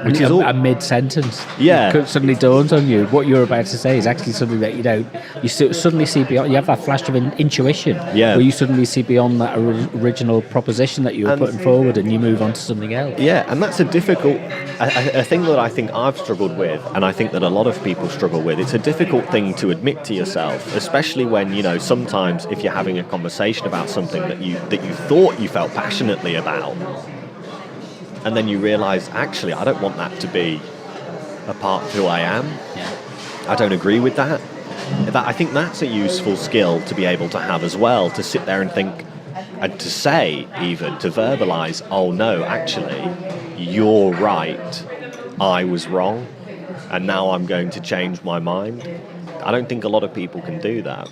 which is all a mid-sentence, yeah, suddenly dawns on you what you're about to say is actually something that you suddenly see beyond. You have that flash of intuition, where you suddenly see beyond that original proposition that you were putting forward, and you move on to something else. Yeah, and that's a difficult a thing that I think I've struggled with, and I think that a lot of people struggle with. It's a difficult thing to admit to yourself, especially when sometimes if you're having a conversation about something that you thought you felt passionately about, and then you realise, actually, I don't want that to be a part of who I am. Yeah. I don't agree with that. I think that's a useful skill to be able to have as well, to sit there and think, and to say, even, to verbalise, oh no, actually, you're right, I was wrong, and now I'm going to change my mind. I don't think a lot of people can do that.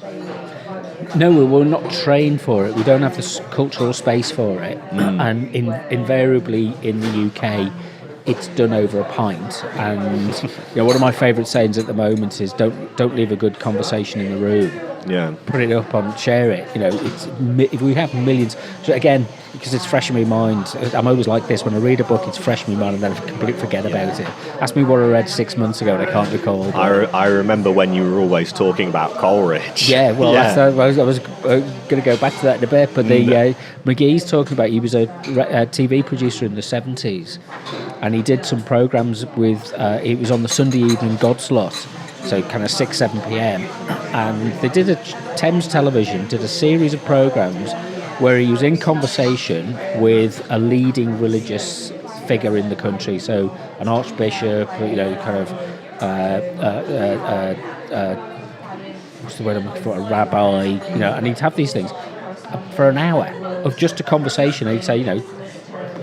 No, we're not trained for it. We don't have the cultural space for it. And invariably in the UK, it's done over a pint. And one of my favourite sayings at the moment is don't leave a good conversation in the room. Yeah. Put it up on, share it. If we have millions. So again, because it's fresh in my mind, I'm always like this. When I read a book, it's fresh in my mind, and then I completely forget about it. Ask me what I read 6 months ago, and I can't recall. I remember when you were always talking about Coleridge. Yeah, well, I was going to go back to that in a bit, but McGee's talking about, he was a TV producer in the 70s, and he did some programmes with, it was on the Sunday evening Godslot, so kind of 6, 7 p.m, and they did Thames Television did a series of programmes where he was in conversation with a leading religious figure in the country, so an archbishop, kind of what's the word I'm looking for, a rabbi, and he'd have these things for an hour of just a conversation, and he'd say,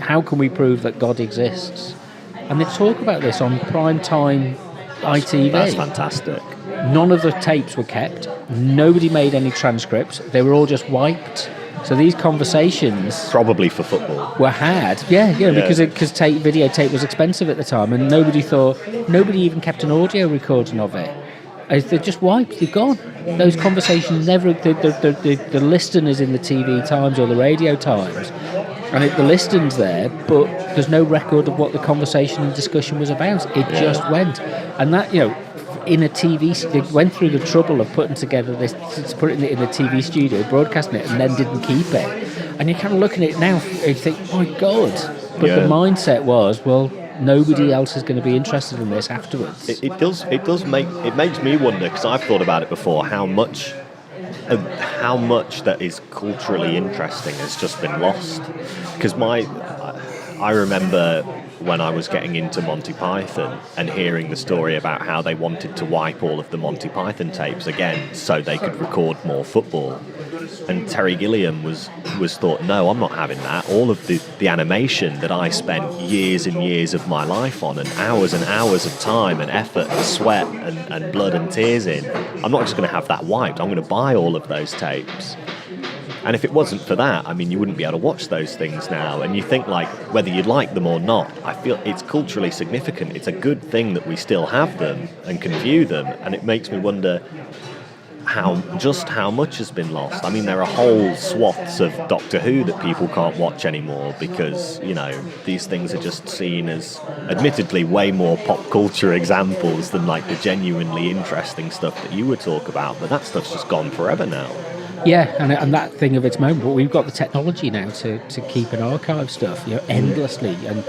how can we prove that God exists? And they'd talk about this on prime time ITV. That's fantastic. None of the tapes were kept. Nobody made any transcripts. They were all just wiped. So these conversations, probably for football, were had. Because videotape was expensive at the time, and nobody even kept an audio recording of it. They're just wiped. They're gone. Those conversations never. The listing is in the TV Times or the Radio Times, and the listing's there, but there's no record of what the conversation and discussion was about. It just went, and that in a TV, they went through the trouble of putting together this, putting it in the TV studio, broadcasting it, and then didn't keep it. And you're kind of looking at it now, and you think, my God. But the mindset was, well, nobody else is going to be interested in this afterwards. It makes me wonder, because I've thought about it before, how much that is culturally interesting has just been lost. Because I remember when I was getting into Monty Python and hearing the story about how they wanted to wipe all of the Monty Python tapes again so they could record more football. And Terry Gilliam was thought, no, I'm not having that. All of the animation that I spent years and years of my life on, and hours of time and effort and sweat and blood and tears in, I'm not just going to have that wiped. I'm going to buy all of those tapes. And if it wasn't for that, I mean, you wouldn't be able to watch those things now. And you think, like, whether you like them or not, I feel it's culturally significant. It's a good thing that we still have them and can view them. And it makes me wonder, how much has been lost. I mean, there are whole swaths of Doctor Who that people can't watch anymore because, you know, these things are just seen as, admittedly, way more pop culture examples than like the genuinely interesting stuff that you would talk about. But that stuff's just gone forever now. Yeah, and that thing of its moment, but we've got the technology now to keep and archive stuff, you know, endlessly, and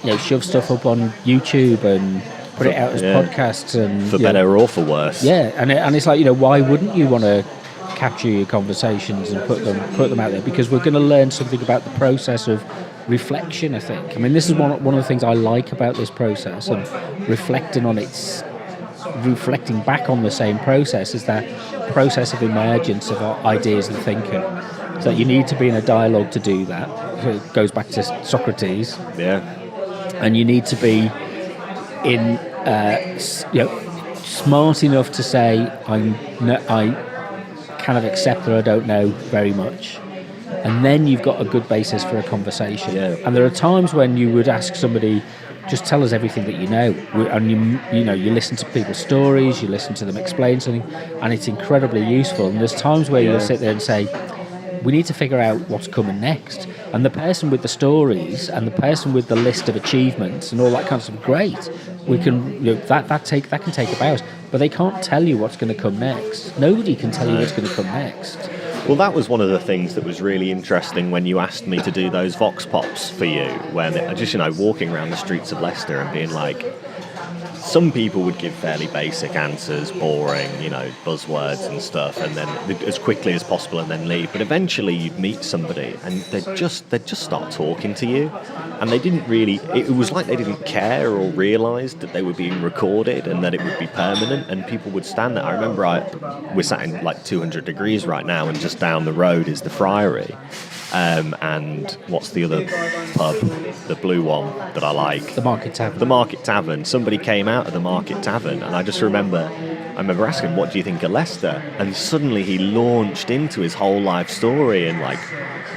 you know, shove stuff up on YouTube and put it out as podcasts, and for better or for worse. Yeah, and it's like, you know, why wouldn't you want to capture your conversations and put them out there? Because we're going to learn something about the process of reflection. I think. I mean, this is one of the things I like about this process, and reflecting back on the same process is that process of emergence of ideas and thinking. So you need to be in a dialogue to do that. It goes back to Socrates. Yeah. And you need to be in, you know, smart enough to say I kind of accept that I don't know very much, and then you've got a good basis for a conversation. Yeah. And there are times when you would ask somebody, just tell us everything that you know, and you listen to people's stories, you listen to them explain something, and it's incredibly useful. And there's times where you'll sit there and say, we need to figure out what's coming next. And the person with the stories and the person with the list of achievements and all that kind of stuff, great. We can, you know, that can take about, but they can't tell you what's going to come next. Nobody can tell you what's going to come next. Well, that was one of the things that was really interesting when you asked me to do those Vox Pops for you, when just, you know, walking around the streets of Leicester and being like, some people would give fairly basic answers, boring, you know, buzzwords and stuff, and then as quickly as possible and then leave. But eventually you'd meet somebody and they'd just start talking to you. And they didn't really, it was like they didn't care or realise that they were being recorded and that it would be permanent, and people would stand there. I remember we're sat in like 200 degrees right now, and just down the road is the Friary. And what's the other pub, the blue one that I like? The Market Tavern. The Market Tavern. Somebody came out of the Market Tavern, and I remember asking, what do you think of Leicester? And suddenly he launched into his whole life story, and like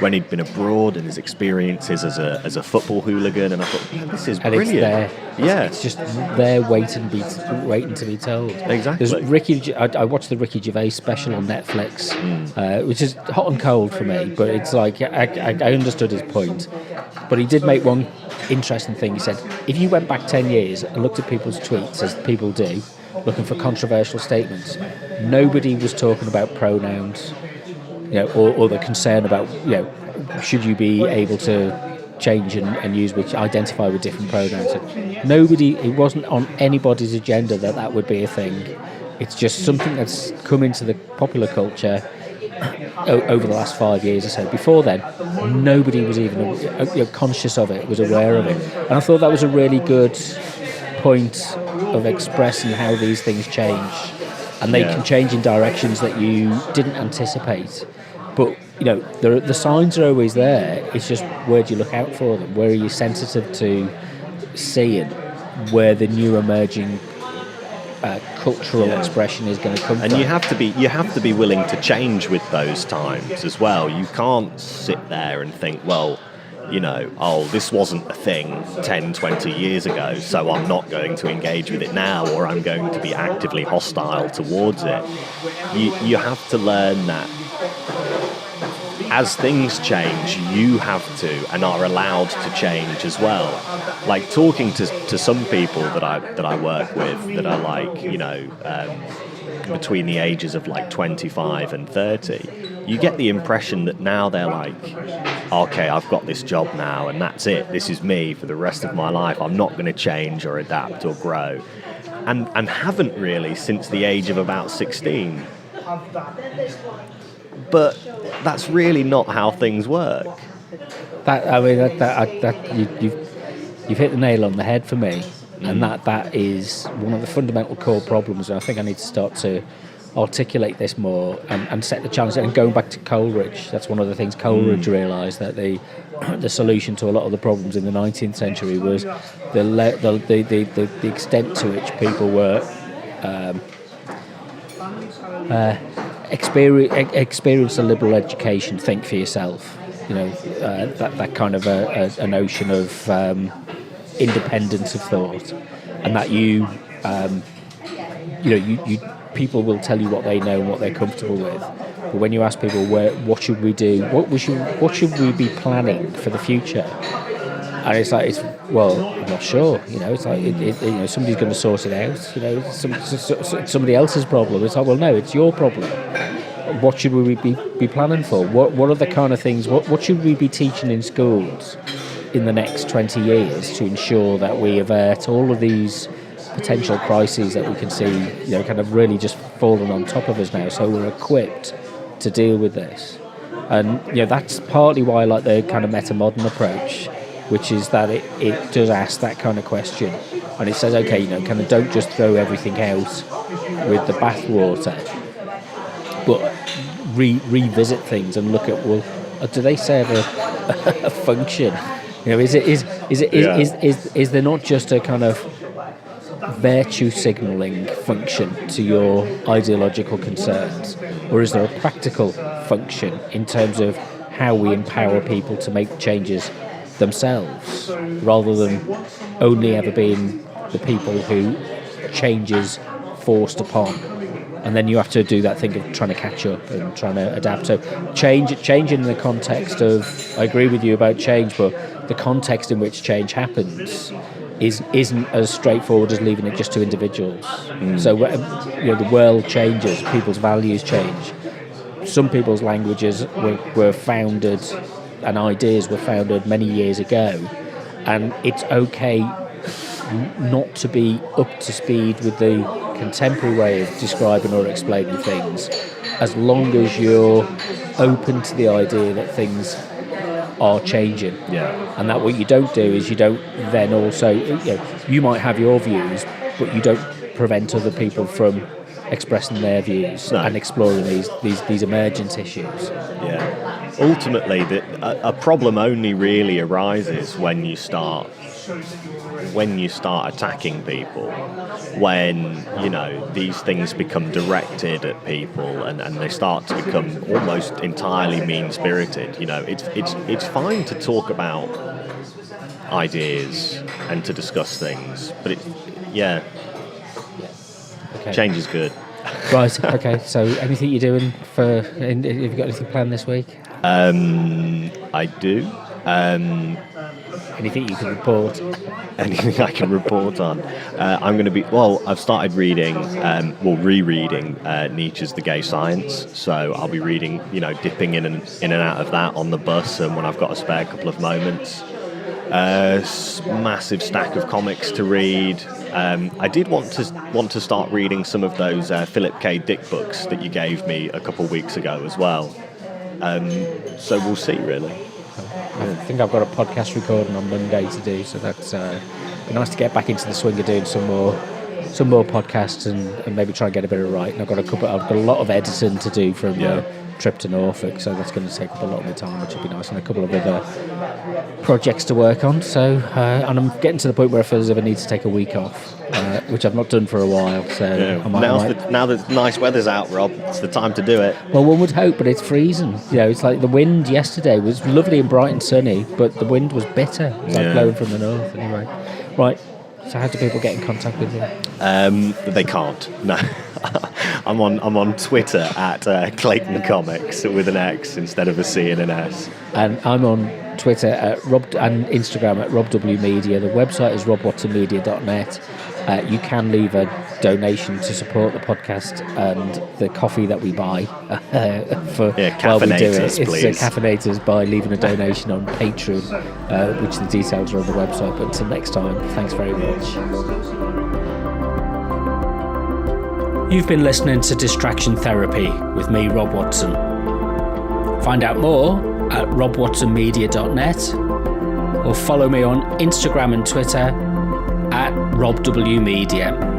when he'd been abroad and his experiences as a football hooligan, and I thought, man, this is and brilliant. It's there. Yeah, it's just there waiting to be told. Exactly. There's Ricky. I watched the Ricky Gervais special on Netflix, which is hot and cold for me, but it's like I understood his point. But he did make one interesting thing. He said, if you went back 10 years and looked at people's tweets, as people do, looking for controversial statements, nobody was talking about pronouns, you know, or the concern about, you know, should you be able to change and use which identify with different pronouns. It wasn't on anybody's agenda that would be a thing. It's just something that's come into the popular culture over the last 5 years or so. Before then, nobody was even conscious of it, was aware of it. And I thought that was a really good point of expressing how these things change. And they can change in directions that you didn't anticipate. But, you know, the signs are always there. It's just, where do you look out for them? Where are you sensitive to seeing where the new emerging cultural expression is going to come from? And you have to be willing to change with those times as well. You can't sit there and think, well, you know, this wasn't a thing 10, 20 years ago, so I'm not going to engage with it now, or I'm going to be actively hostile towards it. You have to learn that as things change, you have to and are allowed to change as well. Like talking to some people that I work with that are like, you know, between the ages of like 25 and 30, you get the impression that now they're like, okay, I've got this job now and that's it. This is me for the rest of my life. I'm not going to change or adapt or grow. And haven't really since the age of about 16. But that's really not how things work. You've hit the nail on the head for me, and that is one of the fundamental core problems. And I think I need to start to articulate this more and set the challenge. And going back to Coleridge, that's one of the things Coleridge realised, that the solution to a lot of the problems in the 19th century was the extent to which people were experience a liberal education, think for yourself. You know, that kind of a notion of independence of thought, and that you people will tell you what they know and what they're comfortable with. But when you ask people, what should we do? What should we be planning for the future? And it's like, I'm not sure. It's like, somebody's going to sort it out. Somebody else's problem. It's like, well, no, it's your problem. What should we be planning for? What are the kind of things? What should we be teaching in schools in the next 20 years to ensure that we avert all of these potential crises that we can see, kind of really just falling on top of us now, so we're equipped to deal with this. And that's partly why I like the kind of meta-modern approach, which is that it does ask that kind of question, and it says, okay, kind of don't just throw everything out with the bathwater, but revisit things and look at, well, do they serve a function? Is there not just a kind of virtue signalling function to your ideological concerns, or is there a practical function in terms of how we empower people to make changes themselves, rather than only ever being the people who change is forced upon, and then you have to do that thing of trying to catch up and trying to adapt. So change in the context of, I agree with you about change, but the context in which change happens isn't as straightforward as leaving it just to individuals. So the world changes, people's values change. Some people's languages were founded and ideas were founded many years ago, and it's okay not to be up to speed with the contemporary way of describing or explaining things, as long as you're open to the idea that things are changing. And that what you don't do is you don't then also, you might have your views, but you don't prevent other people from expressing their views and exploring these emergent issues. Ultimately, a problem only really arises when you start attacking people, when these things become directed at people and they start to become almost entirely mean-spirited. It's fine to talk about ideas and to discuss things, but change is good. Right, okay, so anything you're doing have you got anything planned this week? I do. Anything you can report? Anything I can report on? I'm going to be, I've started reading, rereading Nietzsche's The Gay Science, so I'll be reading, dipping in and out of that on the bus and when I've got a spare couple of moments. Massive stack of comics to read. I did want to start reading some of those Philip K. Dick books that you gave me a couple of weeks ago as well. So we'll see, really. I think I've got a podcast recording on Monday to do, so that's be nice to get back into the swing of doing some more podcasts and maybe try and get a bit of writing. I've got a lot of editing to do from the trip to Norfolk, so that's going to take up a lot of my time, which would be nice, and a couple of other projects to work on. So and I'm getting to the point where I feel as if I need to take a week off, which I've not done for a while. So now that nice weather's out, Rob, it's the time to do it. Well, one would hope, but it's freezing. It's like the wind yesterday was lovely and bright and sunny, but the wind was bitter. It was like blowing from the north. Anyway, right. So how do people get in contact with you? They can't. No. I'm on Twitter at Clayton Comics with an X instead of a C and an S. And I'm on Twitter at and Instagram at RobWMedia. The website is robwatsonmedia.net. You can leave a donation to support the podcast and the coffee that we buy while we do it. Please. It's Caffeinated by leaving a donation on Patreon, which the details are on the website. But until next time, thanks very much. You've been listening to Distraction Therapy with me, Rob Watson. Find out more at robwatsonmedia.net or follow me on Instagram and Twitter at RobWMedia.